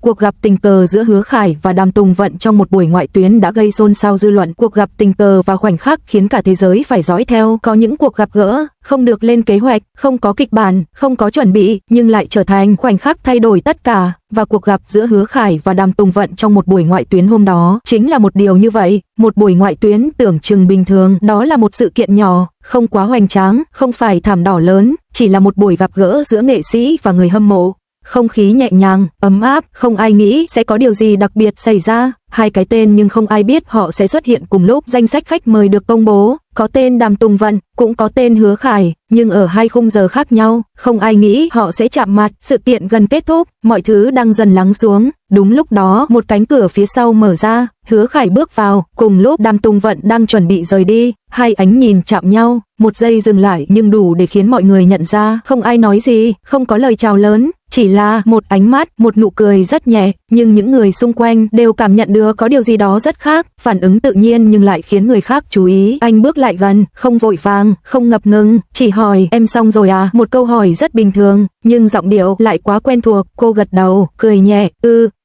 Cuộc gặp tình cờ giữa Hứa Khải và Đàm Tùng Vận trong một buổi ngoại tuyến đã gây xôn xao dư luận. Cuộc gặp tình cờ và khoảnh khắc khiến cả thế giới phải dõi theo. Có những cuộc gặp gỡ không được lên kế hoạch, không có kịch bản, không có chuẩn bị, nhưng lại trở thành khoảnh khắc thay đổi tất cả. Và cuộc gặp giữa Hứa Khải và Đàm Tùng Vận trong một buổi ngoại tuyến hôm đó chính là một điều như vậy. Một buổi ngoại tuyến tưởng chừng bình thường, đó là một sự kiện nhỏ, không quá hoành tráng, không phải thảm đỏ lớn, chỉ là một buổi gặp gỡ giữa nghệ sĩ và người hâm mộ. Không khí nhẹ nhàng, ấm áp, không ai nghĩ sẽ có điều gì đặc biệt xảy ra. Hai cái tên nhưng không ai biết họ sẽ xuất hiện cùng lúc. Danh sách khách mời được công bố, có tên Đàm Tùng Vận, cũng có tên Hứa Khải, nhưng ở hai khung giờ khác nhau, không ai nghĩ họ sẽ chạm mặt. Sự kiện gần kết thúc, mọi thứ đang dần lắng xuống. Đúng lúc đó, một cánh cửa phía sau mở ra, Hứa Khải bước vào, cùng lúc Đàm Tùng Vận đang chuẩn bị rời đi. Hai ánh nhìn chạm nhau, một giây dừng lại nhưng đủ để khiến mọi người nhận ra. Không ai nói gì, không có lời chào lớn, chỉ là một ánh mắt, một nụ cười rất nhẹ, nhưng những người xung quanh đều cảm nhận được có điều gì đó rất khác, phản ứng tự nhiên nhưng lại khiến người khác chú ý. Anh bước lại gần, không vội vàng, không ngập ngừng, chỉ hỏi, em xong rồi à? Một câu hỏi rất bình thường, nhưng giọng điệu lại quá quen thuộc. Cô gật đầu, cười nhẹ,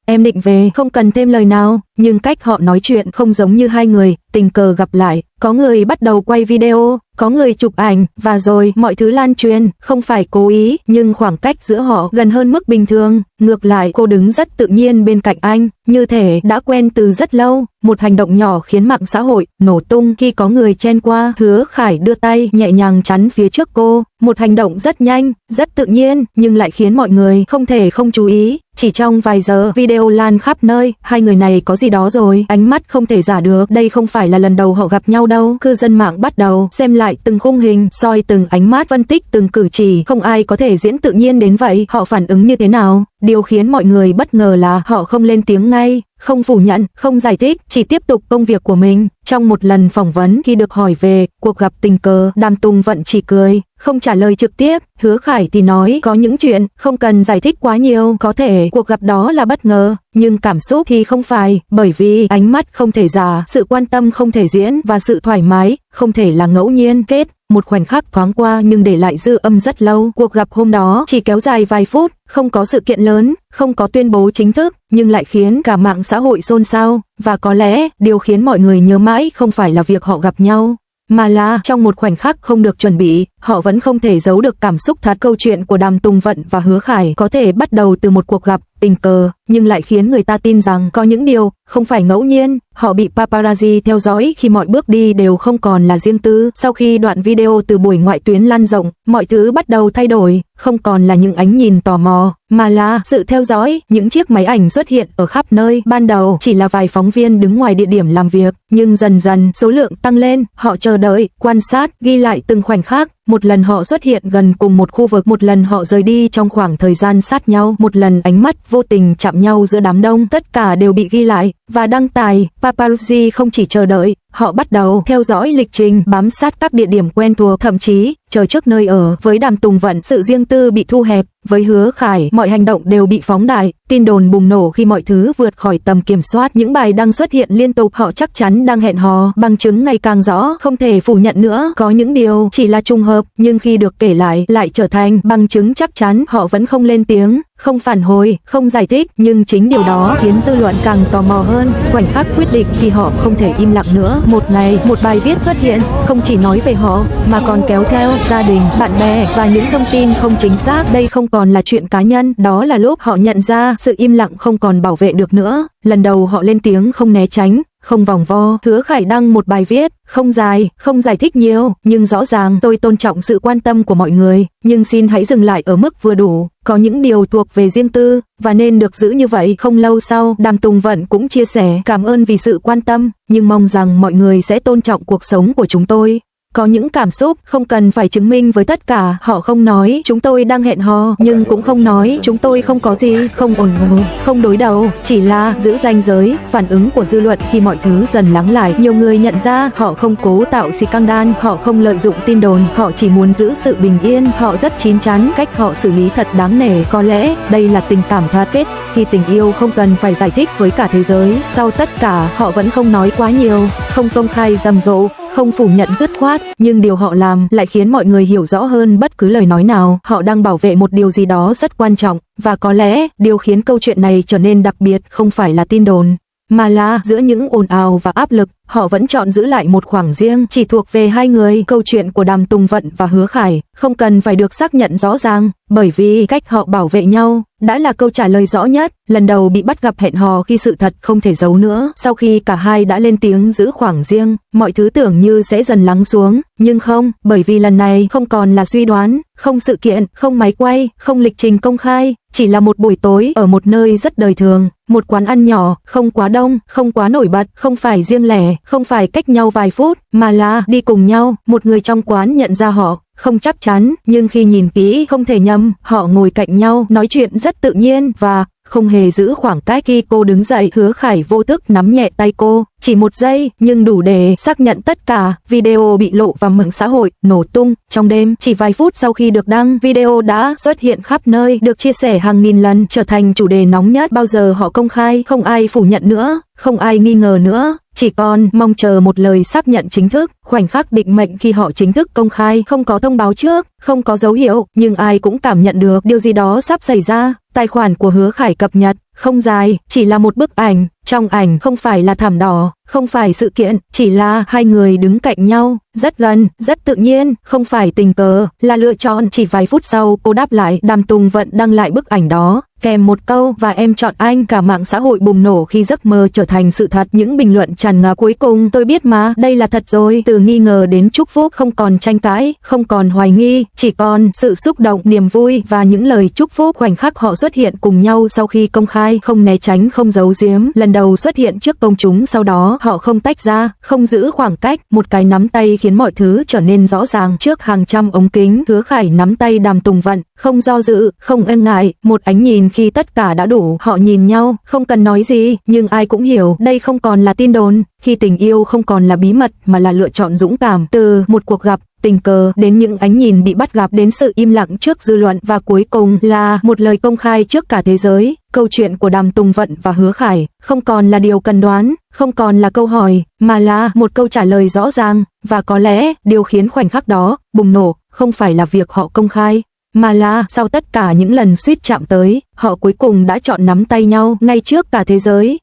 em định về, không cần thêm lời nào, nhưng cách họ nói chuyện không giống như hai người tình cờ gặp lại. Có người bắt đầu quay video, có người chụp ảnh, và rồi mọi thứ lan truyền, không phải cố ý, nhưng khoảng cách giữa họ gần hơn mức bình thường. Ngược lại, cô đứng rất tự nhiên bên cạnh anh, như thể đã quen từ rất lâu. Một hành động nhỏ khiến mạng xã hội nổ tung khi có người chen qua. Hứa Khải đưa tay nhẹ nhàng chắn phía trước cô, một hành động rất nhanh, rất tự nhiên, nhưng lại khiến mọi người không thể không chú ý. Chỉ trong vài giờ, video lan khắp nơi, hai người này có gì đó rồi, ánh mắt không thể giả được, đây không phải là lần đầu họ gặp nhau đâu. Cư dân mạng bắt đầu xem lại từng khung hình, soi từng ánh mắt, phân tích từng cử chỉ, không ai có thể diễn tự nhiên đến vậy. Họ phản ứng như thế nào? Điều khiến mọi người bất ngờ là họ không lên tiếng ngay, không phủ nhận, không giải thích, chỉ tiếp tục công việc của mình. Trong một lần phỏng vấn khi được hỏi về cuộc gặp tình cờ, Đàm Tùng Vận chỉ cười, không trả lời trực tiếp. Hứa Khải thì nói có những chuyện không cần giải thích quá nhiều, có thể cuộc gặp đó là bất ngờ, nhưng cảm xúc thì không phải, bởi vì ánh mắt không thể giả, sự quan tâm không thể diễn, và sự thoải mái không thể là ngẫu nhiên. Kết, một khoảnh khắc thoáng qua nhưng để lại dư âm rất lâu. Cuộc gặp hôm đó chỉ kéo dài vài phút, không có sự kiện lớn, không có tuyên bố chính thức, nhưng lại khiến cả mạng xã hội xôn xao. Và có lẽ điều khiến mọi người nhớ mãi không phải là việc họ gặp nhau, mà là trong một khoảnh khắc không được chuẩn bị, họ vẫn không thể giấu được cảm xúc thật. Câu chuyện của Đàm Tùng Vận và Hứa Khải có thể bắt đầu từ một cuộc gặp tình cờ, nhưng lại khiến người ta tin rằng có những điều không phải ngẫu nhiên. Họ bị paparazzi theo dõi khi mọi bước đi đều không còn là riêng tư. Sau khi đoạn video từ buổi ngoại tuyến lan rộng, mọi thứ bắt đầu thay đổi, không còn là những ánh nhìn tò mò, mà là sự theo dõi. Những chiếc máy ảnh xuất hiện ở khắp nơi, ban đầu chỉ là vài phóng viên đứng ngoài địa điểm làm việc, nhưng dần dần số lượng tăng lên. Họ chờ đợi, quan sát, ghi lại từng khoảnh khắc. Một lần họ xuất hiện gần cùng một khu vực, một lần họ rời đi trong khoảng thời gian sát nhau, một lần ánh mắt vô tình chạm nhau giữa đám đông. Tất cả đều bị ghi lại và đăng tải. Paparazzi không chỉ chờ đợi, họ bắt đầu theo dõi lịch trình, bám sát các địa điểm quen thuộc, thậm chí chờ trước nơi ở. Với Đàm Tùng Vận, sự riêng tư bị thu hẹp. Với Hứa Khải, mọi hành động đều bị phóng đại. Tin đồn bùng nổ khi mọi thứ vượt khỏi tầm kiểm soát. Những bài đăng xuất hiện liên tục, họ chắc chắn đang hẹn hò. Bằng chứng ngày càng rõ, không thể phủ nhận nữa. Có những điều chỉ là trùng hợp, nhưng khi được kể lại trở thành bằng chứng chắc chắn. Họ vẫn không lên tiếng, không phản hồi, không giải thích, nhưng chính điều đó khiến dư luận càng tò mò hơn. Khoảnh khắc quyết định khi họ không thể im lặng nữa. Một ngày, một bài viết xuất hiện, không chỉ nói về họ, mà còn kéo theo gia đình, bạn bè và những thông tin không chính xác. Đây không còn là chuyện cá nhân, đó là lúc họ nhận ra sự im lặng không còn bảo vệ được nữa. Lần đầu họ lên tiếng không né tránh, không vòng vo. Hứa Khải đăng một bài viết, không dài, không giải thích nhiều, nhưng rõ ràng: tôi tôn trọng sự quan tâm của mọi người, nhưng xin hãy dừng lại ở mức vừa đủ. Có những điều thuộc về riêng tư, và nên được giữ như vậy. Không lâu sau, Đàm Tùng Vận cũng chia sẻ, cảm ơn vì sự quan tâm, nhưng mong rằng mọi người sẽ tôn trọng cuộc sống của chúng tôi. Có những cảm xúc không cần phải chứng minh với tất cả. Họ không nói chúng tôi đang hẹn hò, nhưng cũng không nói chúng tôi không có gì, không ồn ào, không đối đầu, chỉ là giữ ranh giới. Phản ứng của dư luận khi mọi thứ dần lắng lại, nhiều người nhận ra họ không cố tạo scandal, họ không lợi dụng tin đồn, họ chỉ muốn giữ sự bình yên. Họ rất chín chắn, cách họ xử lý thật đáng nể. Có lẽ đây là tình cảm thật. Kết khi tình yêu không cần phải giải thích với cả thế giới. Sau tất cả, họ vẫn không nói quá nhiều, không công khai rầm rộ, không phủ nhận dứt khoát, nhưng điều họ làm lại khiến mọi người hiểu rõ hơn bất cứ lời nói nào. Họ đang bảo vệ một điều gì đó rất quan trọng, và có lẽ điều khiến câu chuyện này trở nên đặc biệt không phải là tin đồn, mà là giữa những ồn ào và áp lực, họ vẫn chọn giữ lại một khoảng riêng chỉ thuộc về hai người. Câu chuyện của Đàm Tùng Vận và Hứa Khải không cần phải được xác nhận rõ ràng, bởi vì cách họ bảo vệ nhau đã là câu trả lời rõ nhất. Lần đầu bị bắt gặp hẹn hò khi sự thật không thể giấu nữa. Sau khi cả hai đã lên tiếng giữ khoảng riêng, mọi thứ tưởng như sẽ dần lắng xuống, nhưng không, bởi vì lần này không còn là suy đoán, không sự kiện, không máy quay, không lịch trình công khai, chỉ là một buổi tối ở một nơi rất đời thường, một quán ăn nhỏ, không quá đông, không quá nổi bật, không phải riêng lẻ, không phải cách nhau vài phút, mà là đi cùng nhau. Một người trong quán nhận ra họ, không chắc chắn, nhưng khi nhìn kỹ không thể nhầm, họ ngồi cạnh nhau, nói chuyện rất tự nhiên và không hề giữ khoảng cách. Khi cô đứng dậy, Hứa Khải vô thức nắm nhẹ tay cô, chỉ một giây, nhưng đủ để xác nhận tất cả. Video bị lộ vào mạng xã hội, nổ tung. Trong đêm, chỉ vài phút sau khi được đăng, video đã xuất hiện khắp nơi, được chia sẻ hàng nghìn lần, trở thành chủ đề nóng nhất bao giờ họ công khai. Không ai phủ nhận nữa, không ai nghi ngờ nữa, chỉ còn mong chờ một lời xác nhận chính thức. Khoảnh khắc định mệnh khi họ chính thức công khai, không có thông báo trước, không có dấu hiệu, nhưng ai cũng cảm nhận được điều gì đó sắp xảy ra. Tài khoản của Hứa Khải cập nhật, không dài, chỉ là một bức ảnh. Trong ảnh không phải là thảm đỏ, không phải sự kiện, chỉ là hai người đứng cạnh nhau, rất gần, rất tự nhiên, không phải tình cờ, là lựa chọn. Chỉ vài phút sau, cô đáp lại, Đàm Tùng Vận đăng lại bức ảnh đó, kèm một câu và em chọn anh. Cả mạng xã hội bùng nổ khi giấc mơ trở thành sự thật. Những bình luận tràn ngập, cuối cùng tôi biết mà, đây là thật rồi. Từ nghi ngờ đến chúc phúc, không còn tranh cãi, không còn hoài nghi, chỉ còn sự xúc động, niềm vui và những lời chúc phúc. Khoảnh khắc họ xuất hiện cùng nhau sau khi công khai, không né tránh, không giấu giếm, lần đầu xuất hiện trước công chúng. Sau đó họ không tách ra, không giữ khoảng cách, một cái nắm tay khiến mọi thứ trở nên rõ ràng. Trước hàng trăm ống kính, Hứa Khải nắm tay Đàm Tùng Vận, không do dự, không e ngại, một ánh nhìn khi tất cả đã đủ. Họ nhìn nhau, không cần nói gì, nhưng ai cũng hiểu đây không còn là tin đồn, khi tình yêu không còn là bí mật mà là lựa chọn dũng cảm. Từ một cuộc gặp tình cờ đến những ánh nhìn bị bắt gặp, đến sự im lặng trước dư luận, và cuối cùng là một lời công khai trước cả thế giới. Câu chuyện của Đàm Tùng Vận và Hứa Khải không còn là điều cần đoán, không còn là câu hỏi, mà là một câu trả lời rõ ràng. Và có lẽ điều khiến khoảnh khắc đó bùng nổ không phải là việc họ công khai, mà là sau tất cả những lần suýt chạm tới, họ cuối cùng đã chọn nắm tay nhau ngay trước cả thế giới.